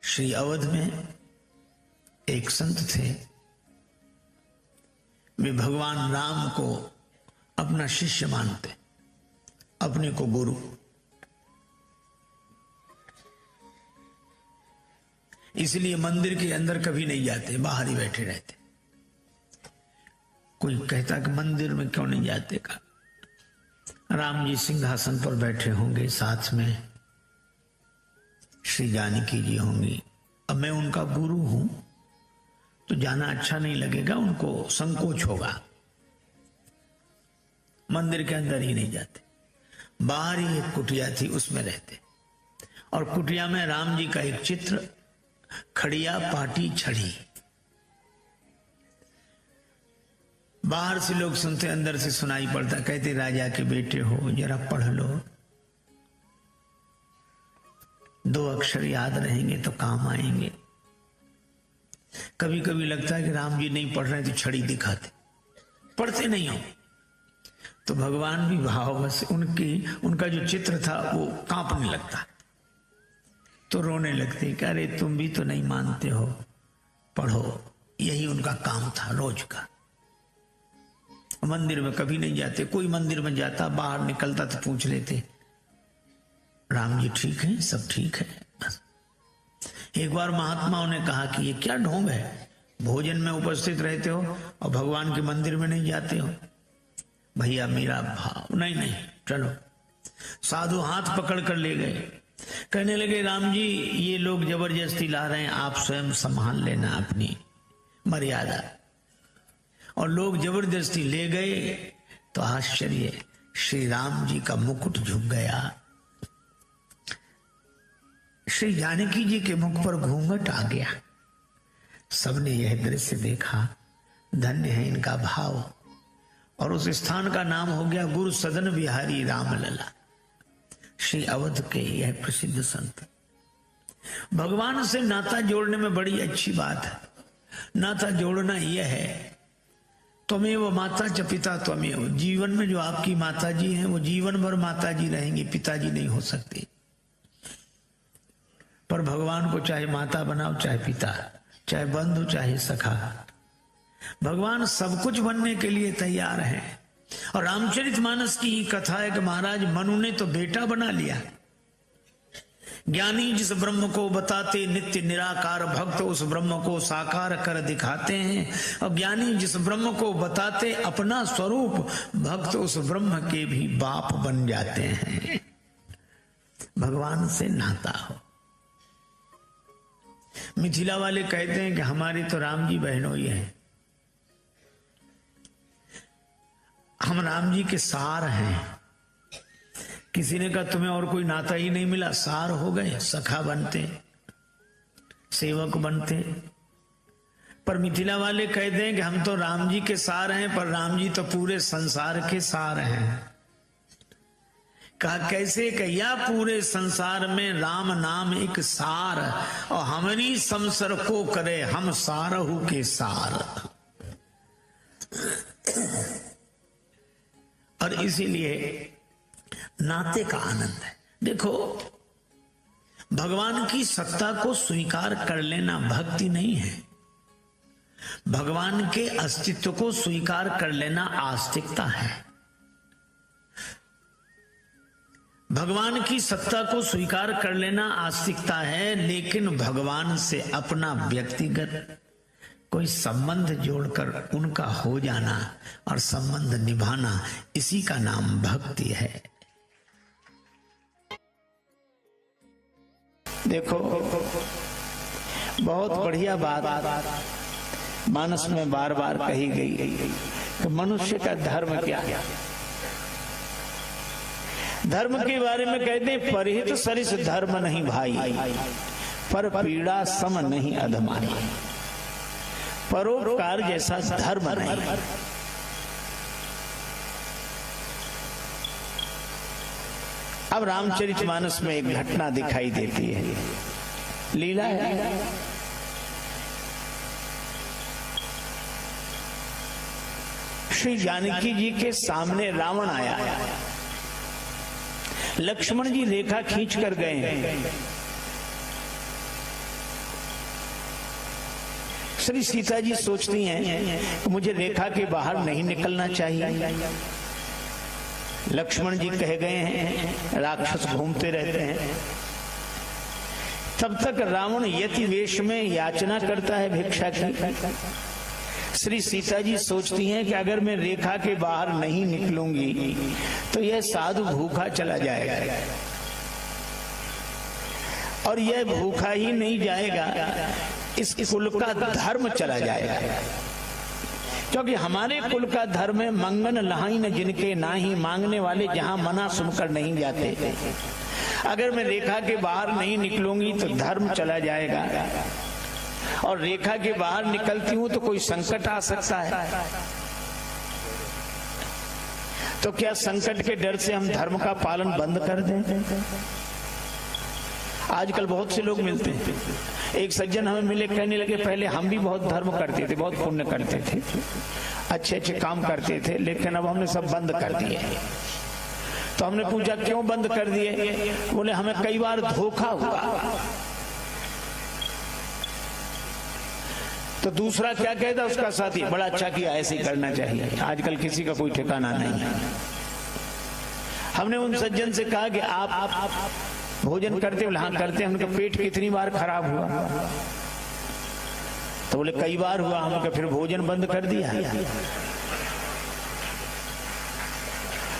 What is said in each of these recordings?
श्री अवध में एक संत थे। वे भगवान राम को अपना शिष्य मानते, अपने को गुरु। इसलिए मंदिर के अंदर कभी नहीं जाते, बाहर ही बैठे रहते। कोई कहता कि मंदिर में क्यों नहीं जाते का, राम जी सिंहासन पर बैठे होंगे, साथ में श्री जानकी जी होंगी, अब मैं उनका गुरु हूं तो जाना अच्छा नहीं लगेगा, उनको संकोच होगा। मंदिर के अंदर ही नहीं जाते, बाहर ही एक कुटिया थी उसमें रहते, और कुटिया में राम जी का एक चित्र, खड़िया पाटी छड़ी। बाहर से लोग सुनते, अंदर से सुनाई पड़ता, कहते राजा के बेटे हो, जरा पढ़ लो, 2 अक्षर याद रहेंगे तो काम आएंगे। कभी कभी लगता है कि राम जी नहीं पढ़ रहे तो छड़ी दिखाते, पढ़ते नहीं हो तो भगवान भी भाववश उनका जो चित्र था वो कांपने लगता, तो रोने लगते कि अरे तुम भी तो नहीं मानते हो, पढ़ो। यही उनका काम था रोज का। मंदिर में कभी नहीं जाते, कोई मंदिर में जाता, बाहर निकलता तो पूछ लेते राम जी ठीक है, सब ठीक है। बस एक बार महात्माओं ने कहा कि ये क्या ढोंग है, भोजन में उपस्थित रहते हो और भगवान के मंदिर में नहीं जाते हो। भैया मेरा भाव नहीं, चलो। साधु हाथ पकड़ कर ले गए, कहने लगे राम जी ये लोग जबरदस्ती ला रहे हैं, आप स्वयं संभाल लेना अपनी मर्यादा। और लोग जबरदस्ती ले गए तो आश्चर्य, श्री राम जी का मुकुट झुक गया, श्री जानकी जी के मुख पर घूंघट आ गया। सबने यह दृश्य देखा, धन्य है इनका भाव, और उस स्थान का नाम हो गया गुरु सदन बिहारी रामलला। श्री अवध के यह प्रसिद्ध संत। भगवान से नाता जोड़ने में बड़ी अच्छी बात है। नाता जोड़ना यह है, त्वमेव माता च पिता त्वमेव। जीवन में जो आपकी माता जी हैं वो जीवन भर माता जी रहेंगी, पिताजी नहीं हो सकते। पर भगवान को चाहे माता बनाओ, चाहे पिता, चाहे बंधु, चाहे सखा, भगवान सब कुछ बनने के लिए तैयार हैं। और रामचरितमानस की ही कथा है कि महाराज मनु ने तो बेटा बना लिया। ज्ञानी जिस ब्रह्म को बताते नित्य निराकार, भक्त उस ब्रह्म को साकार कर दिखाते हैं। और ज्ञानी जिस ब्रह्म को बताते अपना स्वरूप, भक्त उस ब्रह्म के भी बाप बन जाते हैं। भगवान से नाता हो। मिथिला वाले कहते हैं कि हमारी तो राम जी बहनोई है, हम राम जी के सार हैं। किसी ने कहा तुम्हें और कोई नाता ही नहीं मिला, सार हो गए, सखा बनते, सेवक बनते। पर मिथिला वाले कहते हैं कि हम तो राम जी के सार हैं, पर राम जी तो पूरे संसार के सार हैं। कहा कैसे, कहिया पूरे संसार में राम नाम एक सार, और हमरी संसर को करे हम सारहु के सार। और इसीलिए नाते का आनंद है। देखो, भगवान की सत्ता को स्वीकार कर लेना भक्ति नहीं है, भगवान के अस्तित्व को स्वीकार कर लेना आस्तिकता है। भगवान की सत्ता को स्वीकार कर लेना आस्तिकता है, लेकिन भगवान से अपना व्यक्तिगत कोई संबंध जोड़कर उनका हो जाना और संबंध निभाना, इसी का नाम भक्ति है। देखो, बहुत बढ़िया बात मानस में बार बार कही गई कि मनुष्य का धर्म क्या है। धर्म के बारे में कहते हैं, परिहित सरिस धर्म नहीं भाई, पर पीड़ा सम नहीं अधमाई। परोपकार जैसा धर्म नहीं। अब रामचरितमानस में एक घटना दिखाई देती है, लीला है। श्री जानकी जी के सामने रावण आया, लक्ष्मण जी रेखा खींच कर गए, श्री सीता जी सोचती हैं कि मुझे रेखा के बाहर नहीं निकलना चाहिए। लक्ष्मण जी कह गए हैं, राक्षस घूमते रहते हैं। तब तक रावण यति वेश में याचना करता है भिक्षा की। श्री सीता जी सोचती हैं कि अगर मैं रेखा के बाहर नहीं निकलूंगी तो यह साधु भूखा चला जाएगा, और यह भूखा ही नहीं जाएगा, इस कुल का धर्म चला जाएगा। क्योंकि हमारे कुल का धर्म है मंगन लहाई न जिनके नाही, मांगने वाले जहां मना सुनकर नहीं जाते। अगर मैं रेखा के बाहर नहीं निकलूंगी तो धर्म चला जाएगा, और रेखा के बाहर निकलती हूं तो कोई संकट आ सकता है। तो क्या संकट के डर से हम धर्म का पालन बंद कर दें? आजकल बहुत से लोग मिलते हैं। एक सज्जन हमें मिले, कहने लगे पहले हम भी बहुत धर्म करते थे, बहुत पुण्य करते थे, अच्छे अच्छे काम करते थे, लेकिन अब हमने सब बंद कर दिए। तो हमने पूछा क्यों बंद कर दिए? बोले हमें कई बार धोखा हुआ। तो दूसरा क्या कहता उसका साथी, बड़ा अच्छा किया, ऐसे ही करना चाहिए। आजकल किसी का कोई ठिकाना नहीं है। हमने उन सज्जन से कहा कि आप भोजन करते हो? हाँ करते हैं। उनका पेट कितनी बार खराब हुआ? तो बोले कई बार हुआ। हमने फिर भोजन बंद कर दिया।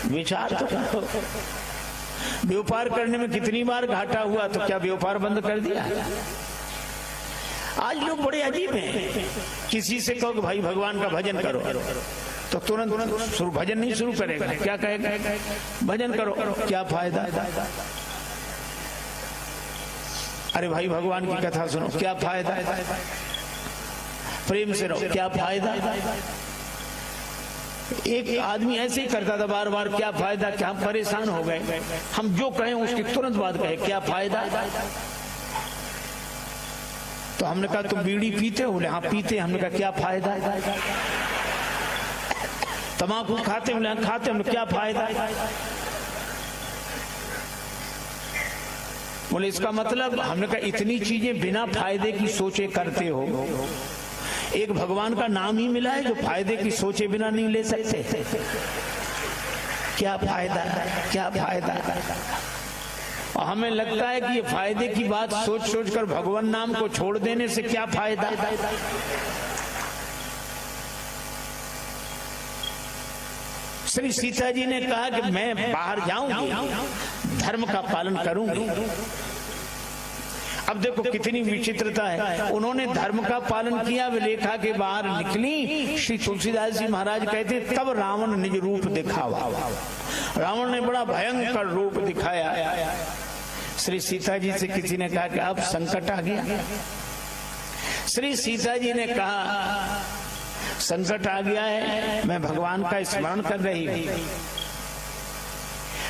विचार तो करो, व्यापार करने में कितनी बार घाटा हुआ, तो क्या व्यापार बंद कर दिया? आज लोग बड़े अजीब हैं। किसी से कहो कि भाई भगवान का भजन करो, तो तुरंत भजन नहीं शुरू करेगा। क्या कहेगा? भजन करो। क्या फायदा? अरे भाई भगवान की कथा सुनो। क्या फायदा? प्रेम से रहो। क्या फायदा? एक आदमी ऐसे ही करता था बार बार। क्या फायदा? क्या परेशान हो गए। हम जो कहें उसकी तुरंत बाद कहे क्या फायदा। तो हमने कहा तुम बीड़ी पीते हो? बोले हाँ पीते। हमने कहा क्या फायदा? तंबाकू खाते? बोले हाँ खाते। हमने क्या फायदा? बोले इसका मतलब, हमने कहा इतनी चीजें बिना फायदे की सोचे करते हो। एक भगवान का नाम ही मिला है जो फायदे की सोचे बिना नहीं ले सकते। क्या फायदा? क्या फायदा? और हमें लगता है कि ये फायदे की बात सोच सोच कर भगवान नाम को छोड़ देने से क्या फायदा। श्री सीता जी ने कहा कि मैं बाहर जाऊंगी, धर्म का पालन करूंगी। अब देखो कितनी विचित्रता है। उन्होंने धर्म का पालन किया, वे रेखा के बाहर निकली। श्री तुलसीदास जी महाराज कहते तब रावण निज रूप दिखावा। रावण ने बड़ा भयंकर रूप दिखाया। श्री सीता जी से किसी ने कहा कि अब संकट आ गया। श्री सीता जी ने कहा संकट आ गया है, मैं भगवान का स्मरण कर रही हूं।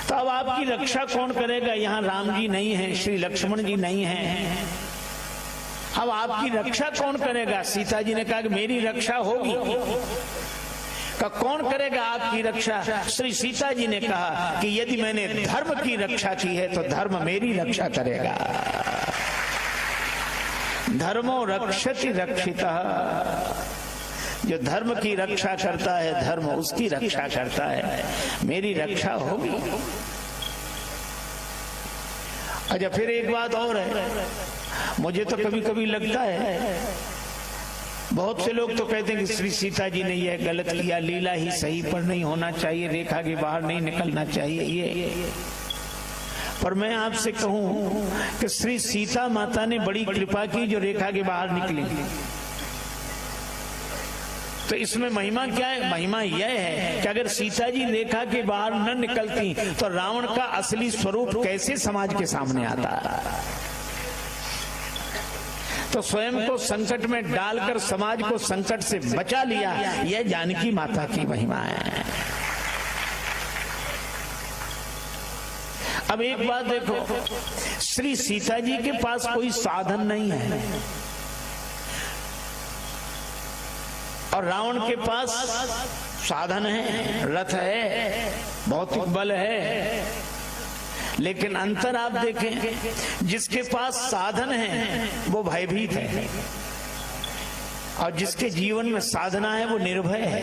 तो अब आपकी रक्षा कौन करेगा? यहाँ राम जी नहीं है, श्री लक्ष्मण जी नहीं है। अब आपकी रक्षा कौन करेगा? सीता जी ने कहा कि मेरी रक्षा होगी। का कौन करेगा आपकी रक्षा? श्री सीता जी ने कहा कि यदि मैंने धर्म की रक्षा की है तो धर्म मेरी रक्षा करेगा। धर्मो रक्षति रक्षितः। जो धर्म की रक्षा करता है, धर्म उसकी रक्षा करता है। मेरी रक्षा होगी। अच्छा फिर एक बात और है, मुझे तो कभी कभी लगता है, बहुत से लोग तो कहते हैं कि श्री सीता जी ने यह गलत किया, लीला ही सही, पर नहीं होना चाहिए, रेखा के बाहर नहीं निकलना चाहिए ये। पर मैं आपसे कहूं कि श्री सीता माता ने बड़ी कृपा की जो रेखा के बाहर निकली। तो इसमें महिमा क्या है? महिमा यह है कि अगर सीता जी रेखा के बाहर न निकलती तो रावण का असली स्वरूप कैसे समाज के सामने आता। तो स्वयं को संकट में डालकर समाज को संकट से बचा लिया। यह जानकी माता की महिमा है। अब एक बात देखो, श्री सीता जी के पास कोई साधन नहीं है और रावण के पास साधन है, रथ है, भौतिक बल है। लेकिन अंतर आप देखें, जिसके पास साधन है वो भयभीत है और जिसके जीवन में साधना है वो निर्भय है।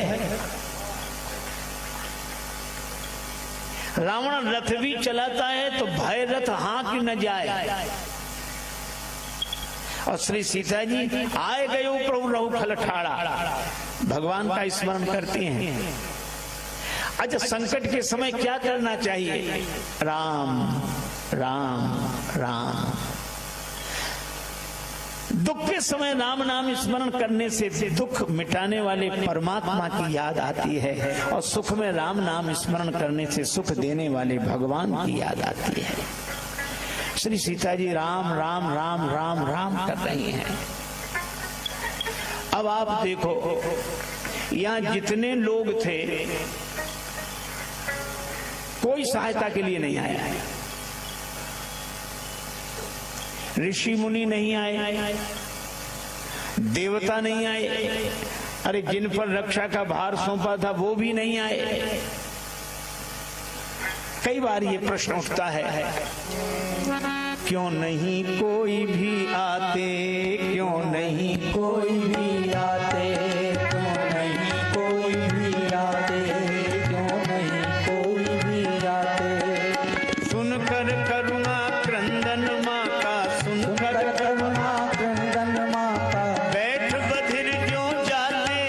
रावण रथ भी चलाता है तो भय रथ हाँक न जाए। और श्री सीता जी आए गए प्रभु रहु खल ठाड़ा, भगवान का स्मरण करती हैं। अच्छा, संकट के समय क्या करना चाहिए? राम राम राम। दुख के समय राम नाम स्मरण करने से दुख मिटाने वाले परमात्मा की याद आती है, और सुख में राम नाम स्मरण करने से सुख देने वाले भगवान की याद आती है। श्री सीता जी राम राम राम राम राम कर रही हैं। अब आप देखो, यहां जितने लोग थे कोई सहायता के लिए नहीं आया। ऋषि मुनि नहीं आए, देवता नहीं आए, अरे जिन पर रक्षा का भार सौंपा था वो भी नहीं आए। कई बार ये प्रश्न उठता है, क्यों नहीं कोई भी आते, क्यों नहीं कोई भी आते, क्यों नहीं कोई भी आते, क्यों नहीं कोई भी आते। सुनकर करुणा क्रंदन माँ का, सुनकर करुणा क्रंदन माँ का, बैठ बधिर जो जाते,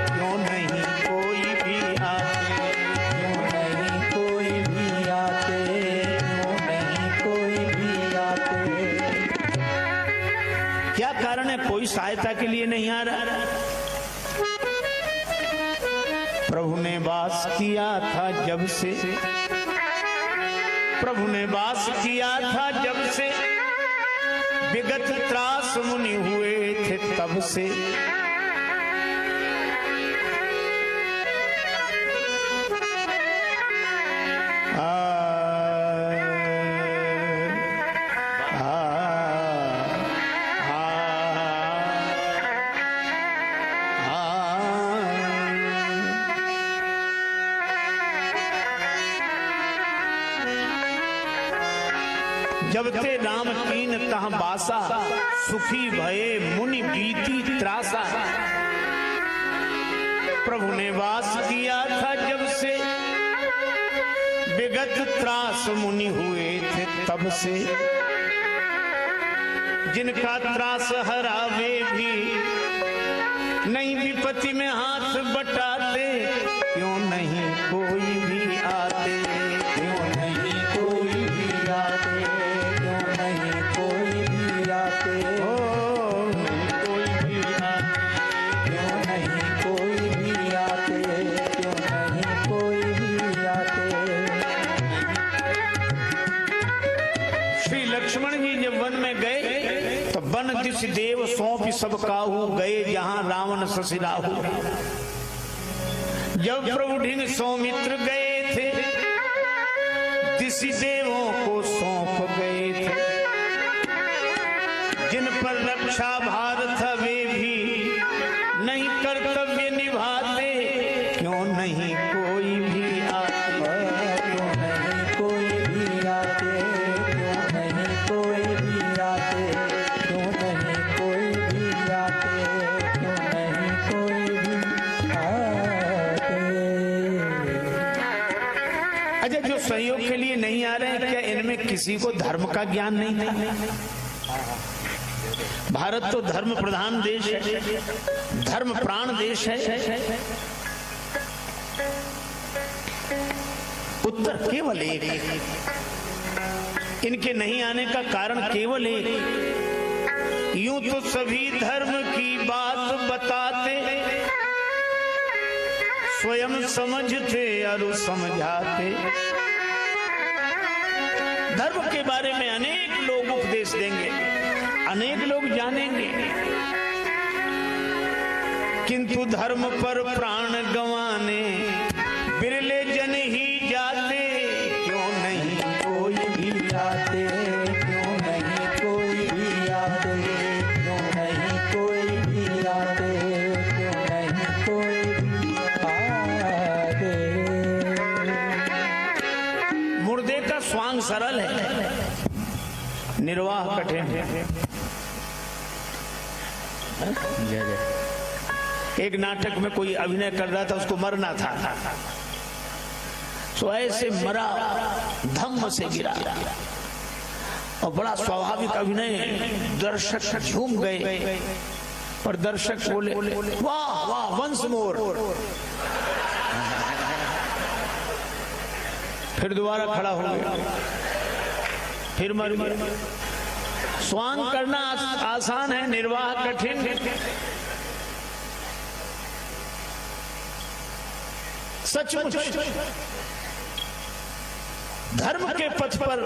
क्यों नहीं कोई भी आते, क्यों नहीं कोई भी आते, क्यों नहीं कोई भी आते। क्या कारण है कोई सहायता के लिए नहीं आ रहा? प्रभु ने वास किया था जब से, प्रभु ने वास किया था जब से, विगत त्रास मुनि हुए थे तब से। जब ते राम कीन तहाँ बासा, सुखी भये मुनि बीती त्रासा। प्रभु ने वास किया था जब से, विगत त्रास मुनि हुए थे तब से। जिनका त्रास हरावे भी नहीं विपत्ति में हाथ बटाते, क्यों नहीं कोई भी आते, क्यों नहीं कोई भी आते, क्यों नहीं कोई भी आते, ओ नहीं कोई भी आते, क्यों नहीं कोई भी आते, क्यों नहीं कोई भी आते। श्री लक्ष्मण जी जब वन में गए तो वन दिस देव सौंप सब काहू, गए जहां रावण ससिराहू। जब प्रभु ढिंग सौमित्र गए थे, दिसी देवों को सौंप गए थे। जिन पर रक्षा भार था वे भी नहीं कर्तव्य निभाते, क्यों नहीं कोई भी आते, क्यों नहीं कोई भी आते, क्यों नहीं कोई भी आते, क्यों नहीं कोई भी आते, क्यों नहीं कोई भी आते। अच्छा, जो सहयोग के लिए नहीं आ रहे हैं, क्या इनमें किसी को धर्म का ज्ञान नहीं था? भारत तो धर्म प्रधान देश है, धर्म प्राण देश है। उत्तर केवल एक, इनके नहीं आने का कारण केवल एक। यूं तो सभी धर्म की बात बताते, स्वयं समझते और समझाते। धर्म के बारे में अनेक लोग उपदेश देंगे, अनेक लोग जानेंगे, किंतु धर्म पर प्राण गंवाने बिरले जन ही जाते, क्यों नहीं कोई भी आते, क्यों नहीं कोई भी आते, क्यों नहीं कोई भी आते, क्यों नहीं कोई भी आते। मुर्दे का स्वांग सरल है, निर्वाह कठिन है। एक नाटक में कोई अभिनय कर रहा था, उसको मरना था, तो ऐसे मरा, धम्म से गिरा, और बड़ा स्वाभाविक अभिनय, दर्शक झूम गए और दर्शक बोले वाह वाह वंस मोर। फिर दोबारा खड़ा हो गया, फिर मर गया। स्वांग करना आसान है, निर्वाह कठिन। सचमुच धर्म के पथ पर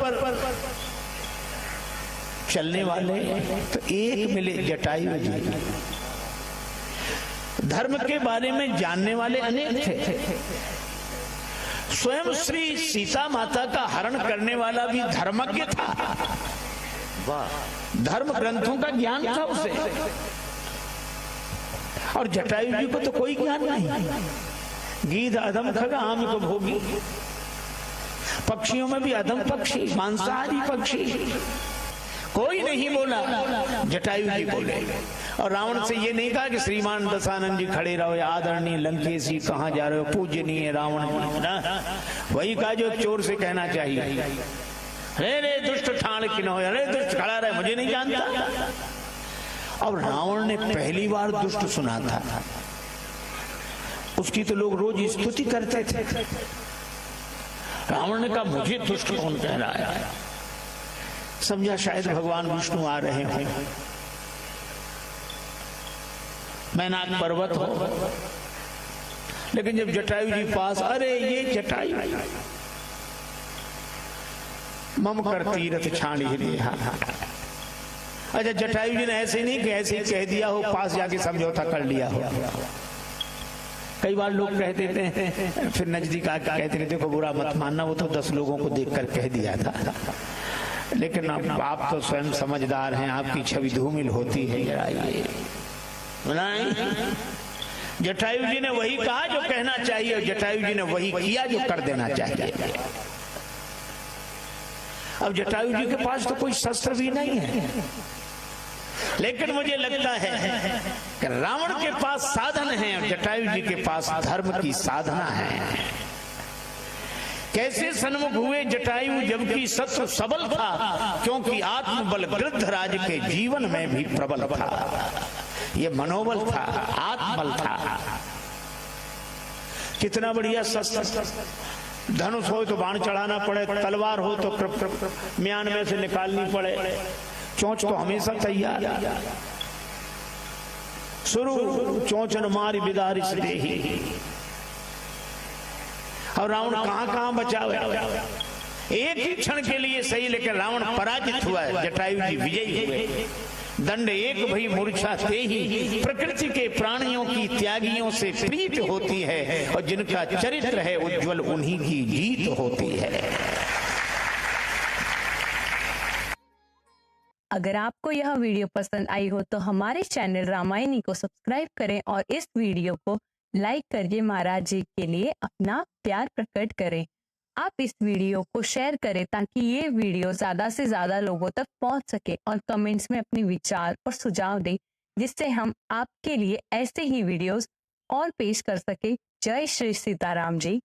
चलने वाले तो एक मिले जटायु जी, धर्म के बारे में जानने वाले अनेक थे। स्वयं श्री सीता माता का हरण करने वाला भी धर्मज्ञ था, धर्म ग्रंथों का ज्ञान था उसे, और जटायु जी को तो कोई ज्ञान नहीं। गीध अधम खगा आम को भोगी, पक्षियों में भी अधम पक्षी, मांसाहारी पक्षी, कोई नहीं बोला, जटायु जी बोले। और रावण से ये नहीं कहा कि श्रीमान दशानंद जी खड़े रहो, या आदरणीय लंकेश जी कहाँ जा रहे हो, पूजनीय रावण जी ना, वही कहा जो चोर से कहना चाहिए, रे रे दुष्ट ठाण कि हो, अरे दुष्ट खड़ा रहे, मुझे नहीं जानता। अब रावण ने पहली बार दुष्ट सुना था, उसकी तो लोग रोज स्तुति करते थे। रावण ने कहा मुझे दुष्ट कौन कह रहा है, समझा शायद भगवान विष्णु आ रहे हैं, मैनाक पर्वत हो। लेकिन जब जटायु जी पास, अरे ये जटायु मम कर तीरथ छाणी लिया। अच्छा, जटायु जी ने ऐसे नहीं कि ऐसे ही कह दिया हो, पास जाके समझौता कर लिया हो। कई बार लोग कह देते हैं, फिर नजदीक आके कहते हैं देखो बुरा मत मानना, वो तो 10 लोगों को देखकर कह दिया था। लेकिन आप तो स्वयं समझदार हैं, आपकी छवि धूमिल होती है। जरा ये जटायु जी ने वही कहा जो कहना चाहिए, और जटायु जी ने वही किया जो कर देना चाहिए। अब जटायु जी के पास तो कोई शस्त्र भी नहीं है, लेकिन मुझे लगता है कि रावण के पास साधन है और जटायु जी के पास धर्म की साधना है। कैसे सन्मुख हुए जटायु जबकि शत्रु सबल था, क्योंकि आत्मबल गृद्धराज के जीवन में भी प्रबल था। ये मनोबल था, आत्मबल था। कितना बढ़िया शस्त्र, धनुष हो तो बाण चढ़ाना पड़े, तलवार हो तो म्यान में से निकालनी पड़े, चोंच तो हमेशा तैयार। शुरू चोंचन मारी बिदारिस देही। और रावण कहां कहां बचावे, एक ही क्षण के लिए सही, लेकिन रावण पराजित हुआ, जटायु जी विजयी हुए। दंड एक भई मूर्छा ते ही, प्रकृति के प्राणियों की त्यागियों से प्रीत होती है, और जिनका चरित्र है उज्जवल उन्हीं की जीत होती है। अगर आपको यह वीडियो पसंद आई हो तो हमारे चैनल रामायणी को सब्सक्राइब करें और इस वीडियो को लाइक करके महाराज जी के लिए अपना प्यार प्रकट करें। आप इस वीडियो को शेयर करें ताकि ये वीडियो ज्यादा से ज्यादा लोगों तक पहुंच सके, और कमेंट्स में अपने विचार और सुझाव दें, जिससे हम आपके लिए ऐसे ही वीडियोस और पेश कर सके। जय श्री सीताराम जी।